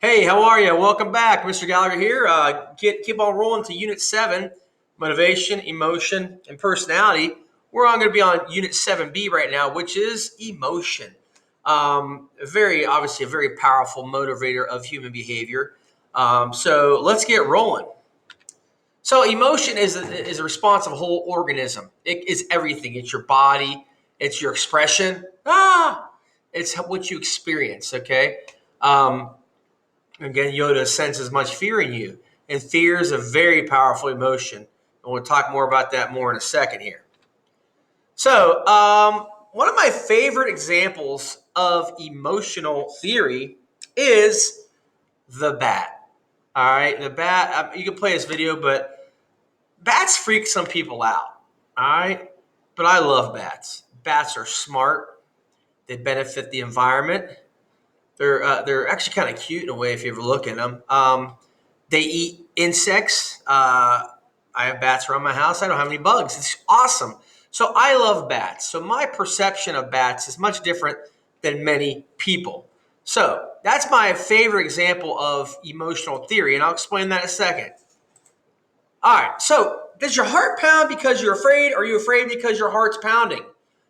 Hey, how are you? Welcome back. Mr. Gallagher here. Keep on rolling to Unit 7, Motivation, Emotion, and Personality. We're on going to be on Unit 7B right now, which is Emotion. Obviously, a very powerful motivator of human behavior. So let's get rolling. So emotion is a response of a whole organism. It is everything. It's your body. It's your expression. It's what you experience, okay? Um, Again, Yoda senses much fear in you, and fear is a very powerful emotion. And we'll talk more about that more in a second here. So, one of my favorite examples of emotional theory is the bat. All right, the bat. You can play this video, but bats freak some people out. All right, but I love bats. Bats are smart. They benefit the environment. They're actually kind of cute in a way if you ever look at them. They eat insects. I have bats around my house. I don't have any bugs. It's awesome. So I love bats. So my perception of bats is much different than many people. So that's my favorite example of emotional theory, and I'll explain that in a second. All right. So does your heart pound because you're afraid? Or are you afraid because your heart's pounding?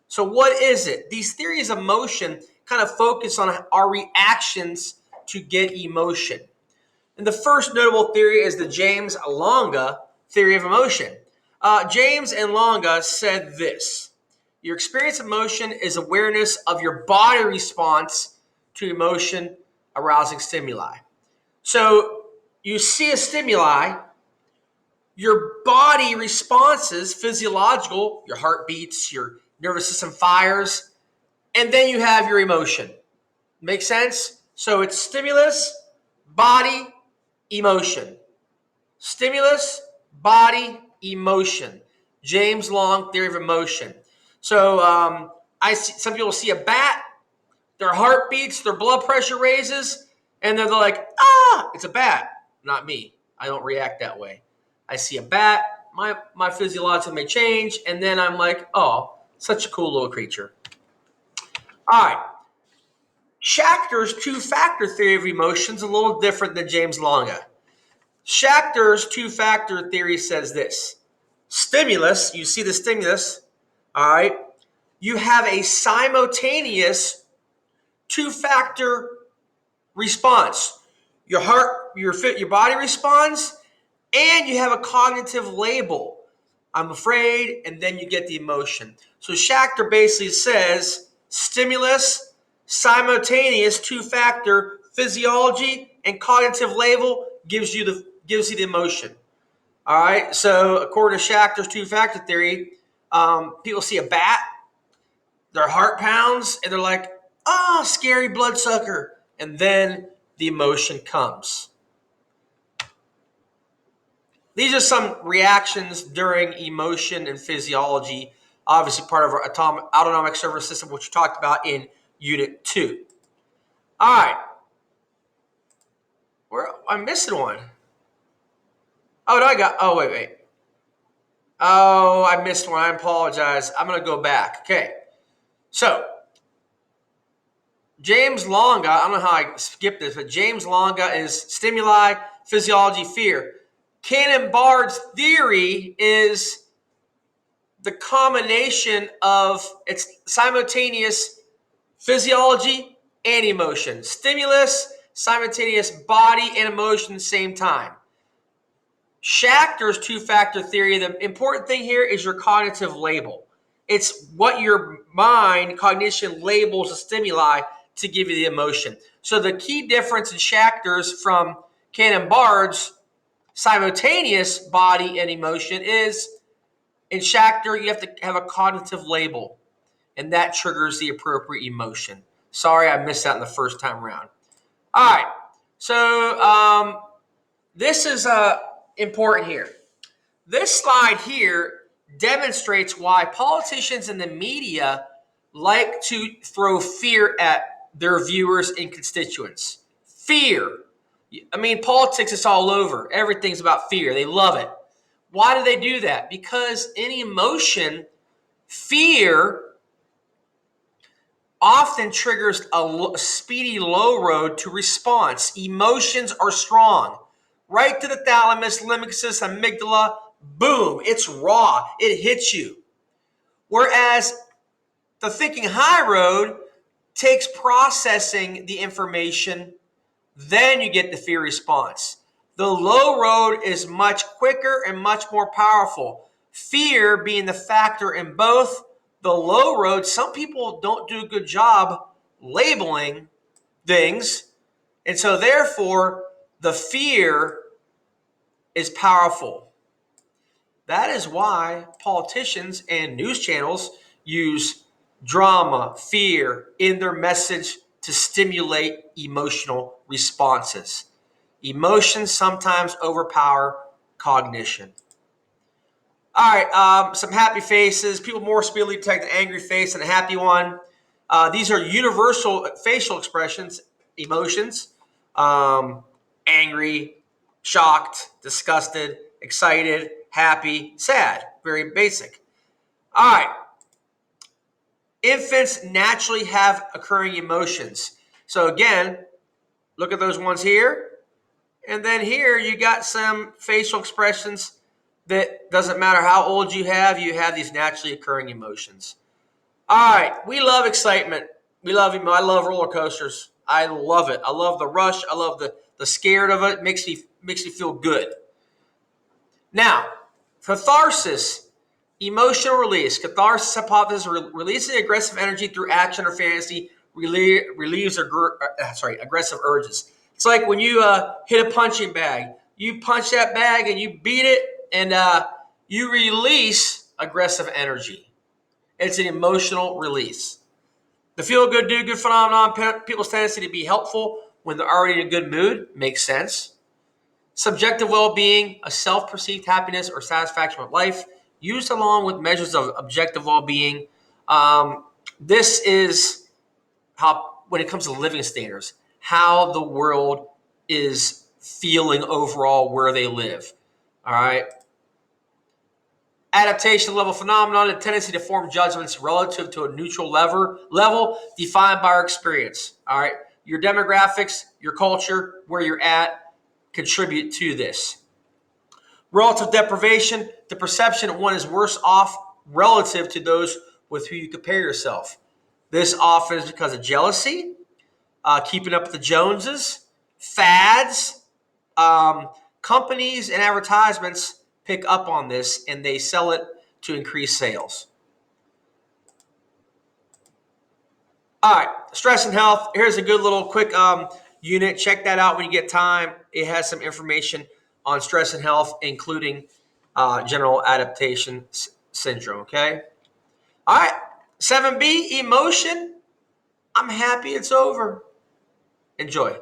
So what is it? These theories of motion kind of focus on our reactions to get emotion. And the first notable theory is the James Longa theory of emotion. James and Longa said this: your experience of emotion is awareness of your body response to emotion arousing stimuli. So you see a stimuli, your body responses, physiological, your heart beats, your nervous system fires, and then you have your emotion. Make sense? So it's stimulus, body, emotion. Stimulus, body, emotion. James Long theory of emotion. So I see some people see a bat, their heart beats, their blood pressure raises, and they're like, it's a bat. Not me. I don't react that way. I see a bat, my physiology may change, and then I'm like, oh, such a cool little creature. All right. Schachter's two-factor theory of emotions is a little different than James Longa. Schachter's two-factor theory says this: stimulus, you see the stimulus, all right, you have a simultaneous two-factor response. Your heart, your body responds, and you have a cognitive label. I'm afraid, and then you get the emotion. So Schachter basically says stimulus, simultaneous two-factor physiology, and cognitive label gives you the emotion. All right. So according to Schachter's two-factor theory, people see a bat, their heart pounds, and they're like, scary bloodsucker. And then the emotion comes. These are some reactions during emotion and physiology, obviously part of our autonomic nervous system, which we talked about in Unit 2. All right. I'm missing one. Wait. Oh, I missed one. I apologize. I'm going to go back. Okay. So James Longa, I don't know how I skipped this, but James Longa is stimuli, physiology, fear. Cannon-Bard's theory is the combination of its simultaneous physiology and emotion. Stimulus, simultaneous body and emotion at the same time. Schachter's two-factor theory, the important thing here is your cognitive label. It's what your mind, cognition labels a stimuli to give you the emotion. So the key difference in Schachter's from Cannon-Bard's simultaneous body and emotion is in Schachter, you have to have a cognitive label, and that triggers the appropriate emotion. Sorry, I missed that in the first time around. All right, so this is important here. This slide here demonstrates why politicians and the media like to throw fear at their viewers and constituents. Fear. I mean, politics is all over. Everything's about fear. They love it. Why do they do that? Because in emotion, fear often triggers a speedy low road to response. Emotions are strong. Right to the thalamus, limbic system, amygdala, boom, it's raw. It hits you. Whereas the thinking high road takes processing the information, then you get the fear response. The low road is much quicker and much more powerful. Fear being the factor in both. The low road, some people don't do a good job labeling things, and so therefore the fear is powerful. That is why politicians and news channels use drama, fear in their message to stimulate emotional responses. Emotions sometimes overpower cognition. All right, some happy faces. People more speedily detect an angry face than a happy one. These are universal facial expressions, emotions. Angry, shocked, disgusted, excited, happy, sad. Very basic. All right. Infants naturally have occurring emotions. So again, look at those ones here. And then here you got some facial expressions that doesn't matter how old you have these naturally occurring emotions. All right, we love excitement. I love roller coasters. I love it. I love the rush. I love the scared of it. Makes me feel good. Now, catharsis, emotional release. Catharsis hypothesis releasing aggressive energy through action or fantasy relieves aggressive urges. It's like when you hit a punching bag. You punch that bag and you beat it, and you release aggressive energy. It's an emotional release. The feel good, do good phenomenon, people's tendency to be helpful when they're already in a good mood, makes sense. Subjective well-being, a self-perceived happiness or satisfaction with life, used along with measures of objective well-being. This is how, when it comes to living standards, how the world is feeling overall where they live. All right. Adaptation level phenomenon, a tendency to form judgments relative to a neutral level defined by our experience. All right. Your demographics, your culture, where you're at contribute to this. Relative deprivation, the perception that one is worse off relative to those with who you compare yourself. This often is because of jealousy, keeping up with the Joneses, fads. Companies and advertisements pick up on this and they sell it to increase sales. All right, stress and health. Here's a good little quick unit. Check that out when you get time. It has some information on stress and health, including general adaptation syndrome. Okay. All right. 7B Emotion. I'm happy it's over. Enjoy.